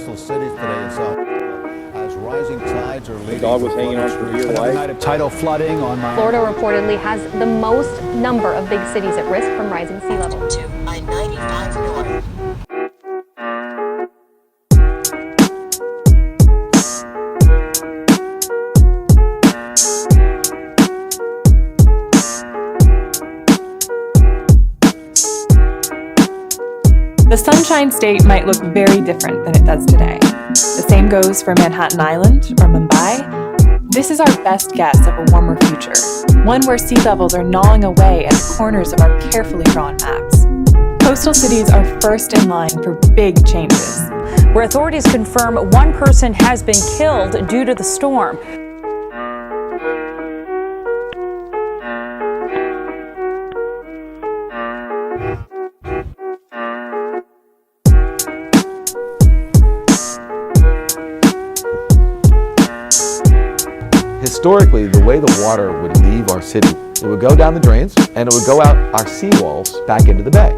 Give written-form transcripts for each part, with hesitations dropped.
coastal cities today as well. As rising tides are leading. The dog was hanging on for dear life. Night of tidal flooding on Florida reportedly has the most number of big cities at risk from rising sea level. To I-95 North. The Sunshine State might look very different than it does today. The same goes for Manhattan Island or Mumbai. This is our best guess of a warmer future, one where sea levels are gnawing away at the corners of our carefully drawn maps. Coastal cities are first in line for big changes, where authorities confirm one person has been killed due to the storm. Historically, the way the water would leave our city, it would go down the drains and it would go out our seawalls back into the bay.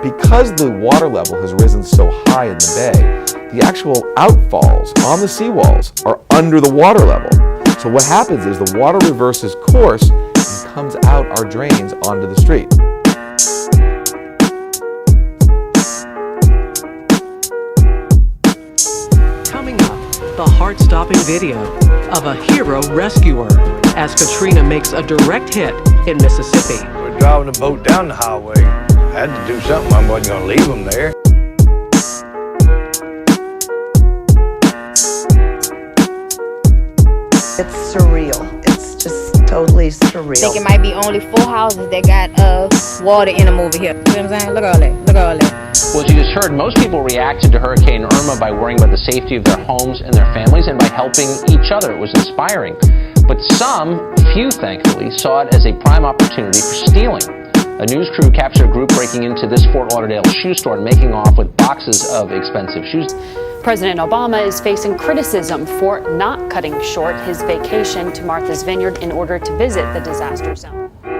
Because the water level has risen so high in the bay, the actual outfalls on the seawalls are under the water level. So what happens is the water reverses course and comes out our drains onto the street. Coming up, the heart-stopping video of a hero rescuer as Katrina makes a direct hit in Mississippi. We're driving the boat down the highway. I had to do something. I wasn't going to leave them there. It's surreal. It's just totally surreal. I think it might be only 4 houses that got water in them over here. You know what I'm saying? Look at all that. Look at all that. Well, as you just heard, most people reacted to Hurricane Irma by worrying about the safety of their homes and their families and by helping each other. It was inspiring. But some, few thankfully, saw it as a prime opportunity for stealing. A news crew captured a group breaking into this Fort Lauderdale shoe store and making off with boxes of expensive shoes. President Obama is facing criticism for not cutting short his vacation to Martha's Vineyard in order to visit the disaster zone.